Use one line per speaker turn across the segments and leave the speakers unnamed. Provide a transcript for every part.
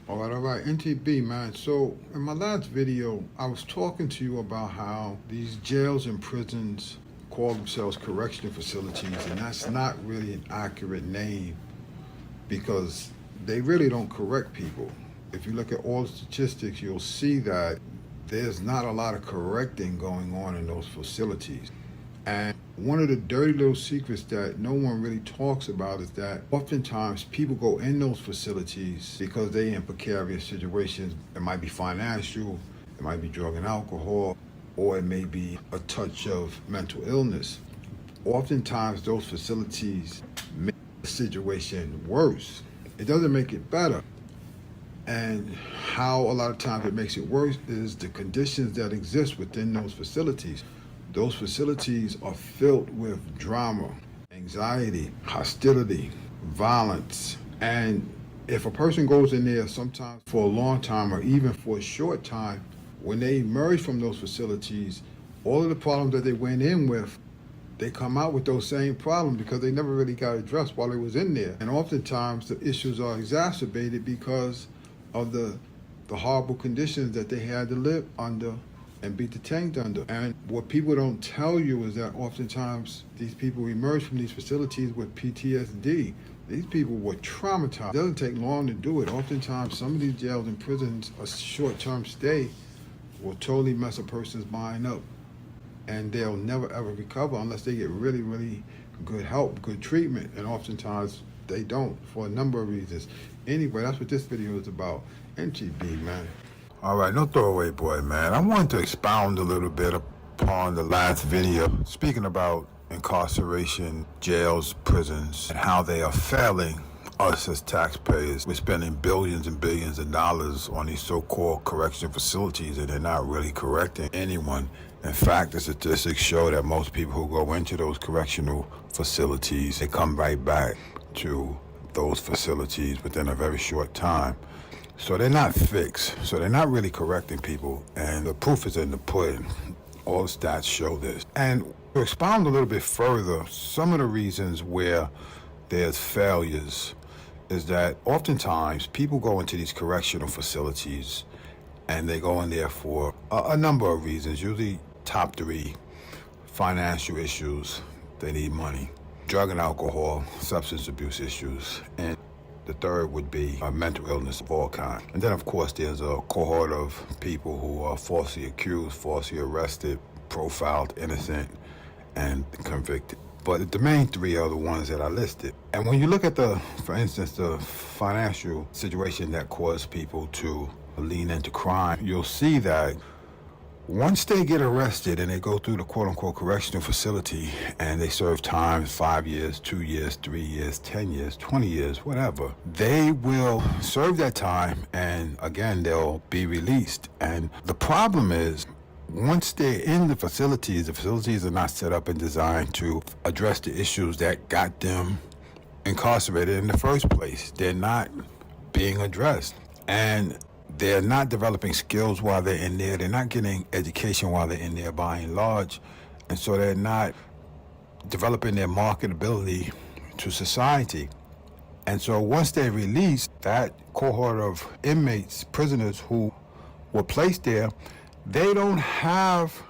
All right, NTB, man. So, in my last video, I was talking to you about how these jails and prisons call themselves correctional facilities, and that's not really an accurate name because they really don't correct people. If you look at all the statistics, you'll see that there's not a lot of correcting going on in those facilities. And one of the dirty little secrets that no one really talks about is that oftentimes people go in those facilities because they're in precarious situations. It might be financial, it might be drug and alcohol, or it may be a touch of mental illness. Oftentimes those facilities make the situation worse. It doesn't make it better. And how a lot of times it makes it worse is the conditions that exist within those facilities. Those facilities are filled with drama, anxiety, hostility, violence. And if a person goes in there sometimes for a long time or even for a short time, when they emerge from those facilities, all of the problems that they went in with, they come out with those same problems because they never really got addressed while they was in there. And oftentimes the issues are exacerbated because of the horrible conditions that they had to live under and be detained under. And what people don't tell you is that oftentimes these people emerge from these facilities with PTSD. These people were traumatized. It doesn't take long to do it. Oftentimes some of these jails and prisons, a short-term stay will totally mess a person's mind up, and they'll never ever recover unless they get really, really good help, good treatment. And oftentimes they don't for a number of reasons. Anyway, that's what this video is about. NGB, man. All right, no throwaway boy, man. I wanted to expound a little bit upon the last video, speaking about incarceration, jails, prisons, and how they are failing us as taxpayers. We're spending billions and billions of dollars on these so-called correction facilities, and they're not really correcting anyone. In fact, the statistics show that most people who go into those correctional facilities, they come right back to those facilities within a very short time. So they're not fixed. So they're not really correcting people. And the proof is in the pudding. All the stats show this. And to expound a little bit further, some of the reasons where there's failures is that oftentimes people go into these correctional facilities and they go in there for a number of reasons, usually top three: financial issues, they need money; drug and alcohol, substance abuse issues; and the third would be a mental illness of all kinds. And then, of course, there's a cohort of people who are falsely accused, falsely arrested, profiled, innocent, and convicted. But the main three are the ones that I listed. And when you look at for instance, the financial situation that caused people to lean into crime, you'll see that once they get arrested and they go through the quote-unquote correctional facility and they serve time, 5 years, 2 years, 3 years, 10 years, 20 years, whatever, they will serve that time and again, they'll be released. And the problem is, once they're in the facilities are not set up and designed to address the issues that got them incarcerated in the first place. They're not being addressed. And they're not developing skills while they're in there. They're not getting education while they're in there by and large. And so they're not developing their marketability to society. And so once they're released, that cohort of inmates, prisoners who were placed there, they don't have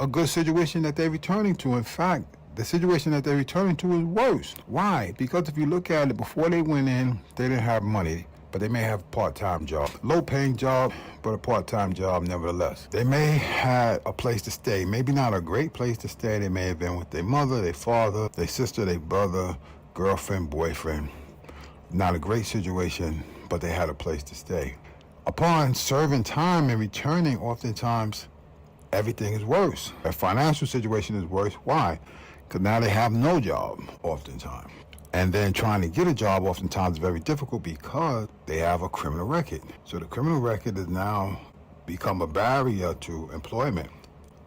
a good situation that they're returning to. In fact, the situation that they're returning to is worse. Why? Because if you look at it, before they went in, they didn't have money, but they may have a part-time job. Low-paying job, but a part-time job nevertheless. They may have a place to stay, maybe not a great place to stay. They may have been with their mother, their father, their sister, their brother, girlfriend, boyfriend. Not a great situation, but they had a place to stay. Upon serving time and returning, oftentimes, everything is worse. Their financial situation is worse. Why? Because now they have no job, oftentimes. And then trying to get a job oftentimes is very difficult because they have a criminal record. So the criminal record has now become a barrier to employment.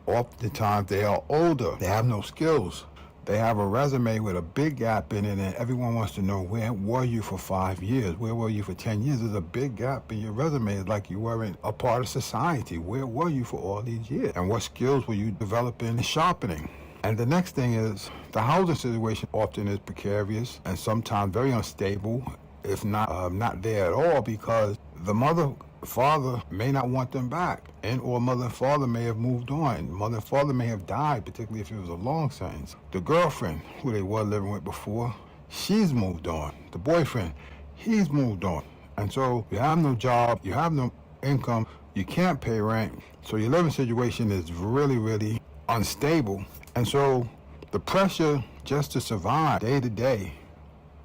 Oftentimes they are older, they have no skills. They have a resume with a big gap in it, and everyone wants to know, where were you for 5 years? Where were you for 10 years? There's a big gap in your resume. It's like you weren't a part of society. Where were you for all these years? And what skills were you developing and sharpening? And the next thing is, the housing situation often is precarious and sometimes very unstable, if not there at all, because the mother, father may not want them back, and or mother and father may have moved on. Mother and father may have died, particularly if it was a long sentence. The girlfriend, who they were living with before, she's moved on. The boyfriend, he's moved on. And so you have no job, you have no income, you can't pay rent, so your living situation is really, really unstable. And so the pressure just to survive day to day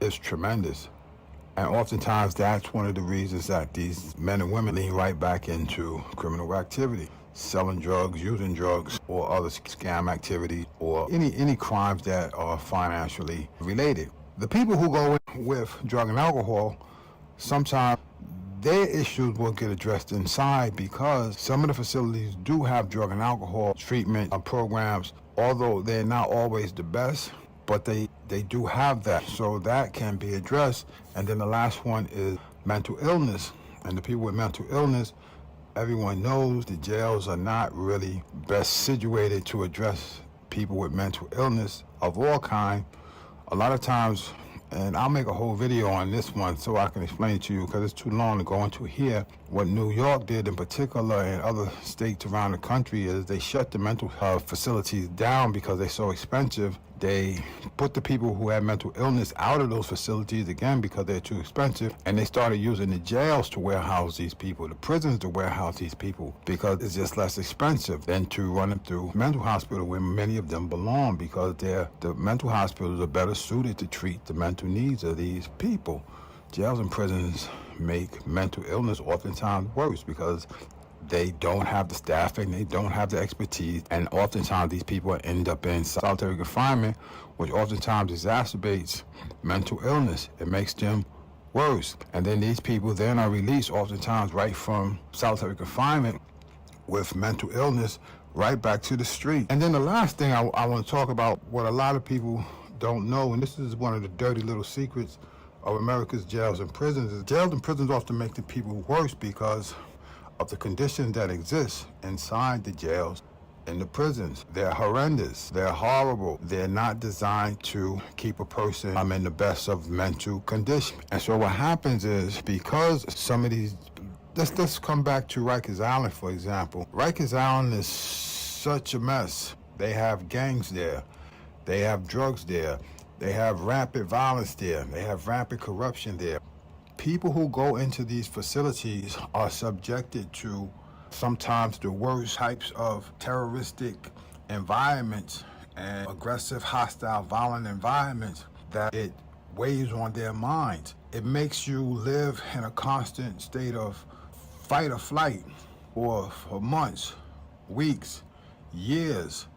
is tremendous. And oftentimes that's one of the reasons that these men and women lean right back into criminal activity, selling drugs, using drugs, or other scam activity, or any crimes that are financially related. The people who go in with drug and alcohol, sometimes their issues will get addressed inside, because some of the facilities do have drug and alcohol treatment programs, although they're not always the best, but they do have that, so that can be addressed. And then the last one is mental illness. And the people with mental illness, everyone knows the jails are not really best situated to address people with mental illness of all kind. A lot of times, and I'll make a whole video on this one so I can explain it to you, because it's too long to go into here. What New York did in particular, and other states around the country, is they shut the mental health facilities down because they're so expensive. They put the people who had mental illness out of those facilities again because they're too expensive, and they started using the jails to warehouse these people, the prisons to warehouse these people, because it's just less expensive than to run them through mental hospital where many of them belong, because the mental hospitals are better suited to treat the mental needs of these people. Jails and prisons make mental illness oftentimes worse because they don't have the staffing, they don't have the expertise, and oftentimes these people end up in solitary confinement, which oftentimes exacerbates mental illness. It makes them worse. And then these people then are released oftentimes right from solitary confinement with mental illness right back to the street. And then the last thing I want to talk about, what a lot of people don't know, and this is one of the dirty little secrets of America's jails and prisons, is jails and prisons often make the people worse because of the conditions that exist inside the jails and the prisons. They're horrendous, they're horrible, they're not designed to keep a person in the best of mental condition. And so what happens is, because some of these, let's come back to Rikers Island, for example. Rikers Island is such a mess. They have gangs there, they have drugs there, they have rampant violence there, they have rampant corruption there. People who go into these facilities are subjected to sometimes the worst types of terroristic environments and aggressive, hostile, violent environments that it weighs on their minds. It makes you live in a constant state of fight or flight for months, weeks, years.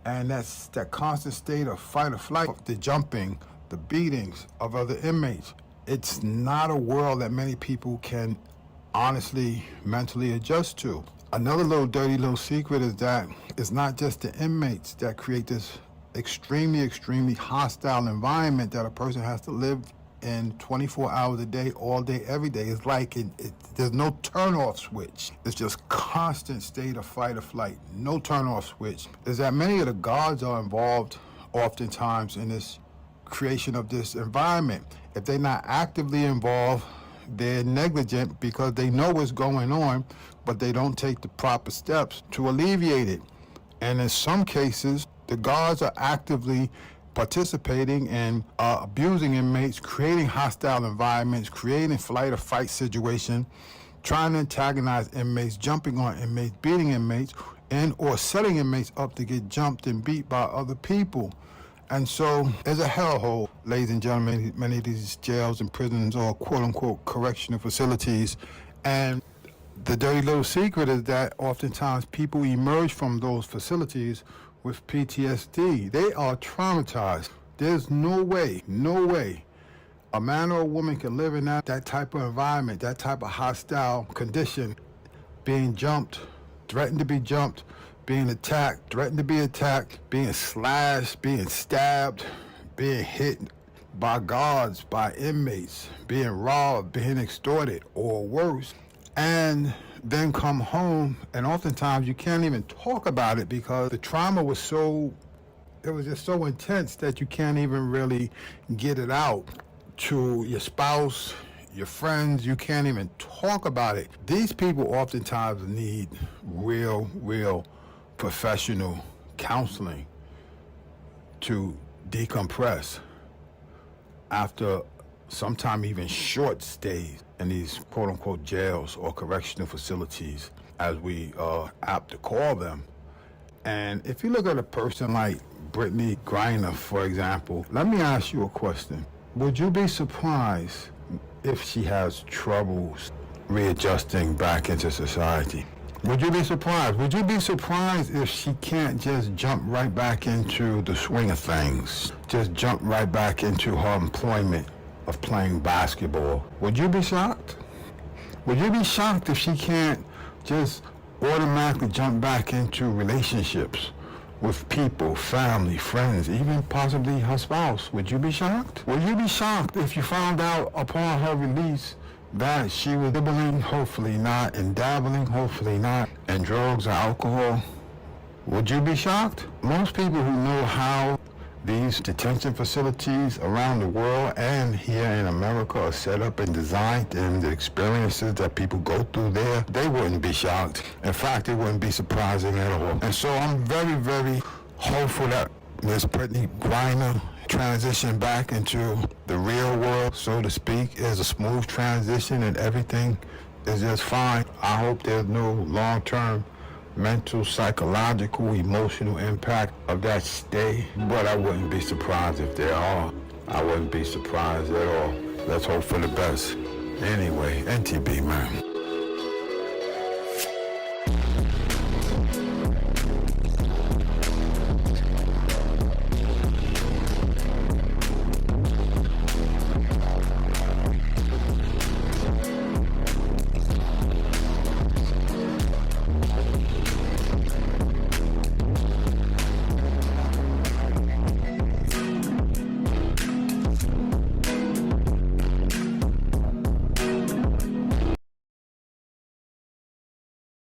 And that's that constant state of fight or flight, the jumping, the beatings of other inmates. It's not a world that many people can honestly mentally adjust to. Another little dirty little secret is that it's not just the inmates that create this extremely, extremely hostile environment that a person has to live in 24 hours a day, all day, every day. It's like there's no turn-off switch. It's just constant state of fight or flight, no turn-off switch. Is that many of the guards are involved oftentimes in this creation of this environment. If they're not actively involved, they're negligent because they know what's going on, but they don't take the proper steps to alleviate it. And in some cases, the guards are actively participating in abusing inmates, creating hostile environments, creating flight or fight situation, trying to antagonize inmates, jumping on inmates, beating inmates, and or setting inmates up to get jumped and beat by other people. And so there's a hellhole, ladies and gentlemen, many of these jails and prisons or quote-unquote correctional facilities. And the dirty little secret is that oftentimes people emerge from those facilities with PTSD. They are traumatized. There's no way a man or a woman can live in that type of environment, that type of hostile condition, being jumped, threatened to be jumped, being attacked, threatened to be attacked, being slashed, being stabbed, being hit by guards, by inmates, being robbed, being extorted, or worse, and then come home, and oftentimes you can't even talk about it because the trauma was just so intense that you can't even really get it out to your spouse, your friends, you can't even talk about it. These people oftentimes need real professional counseling to decompress after sometimes even short stays in these quote-unquote jails or correctional facilities, as we are apt to call them. And if you look at a person like Brittany Griner, for example, let me ask you a question. Would you be surprised if she has troubles readjusting back into society? Would you be surprised? Would you be surprised if she can't just jump right back into the swing of things? Just jump right back into her employment of playing basketball? Would you be shocked? Would you be shocked if she can't just automatically jump back into relationships with people, family, friends, even possibly her spouse? Would you be shocked? Would you be shocked if you found out upon her release that she was dibbling, hopefully not, and dabbling, hopefully not, in drugs or alcohol? Would you be shocked? Most people who know how these detention facilities around the world and here in America are set up and designed, and the experiences that people go through there, they wouldn't be shocked. In fact, it wouldn't be surprising at all. And so I'm very hopeful that Ms. Brittany Griner transition back into the real world, so to speak, is a smooth transition and everything is just fine. I hope there's no long-term mental, psychological, emotional impact of that stay, but I wouldn't be surprised if there are. I wouldn't be surprised at all. Let's hope for the best. Anyway, NTB, man.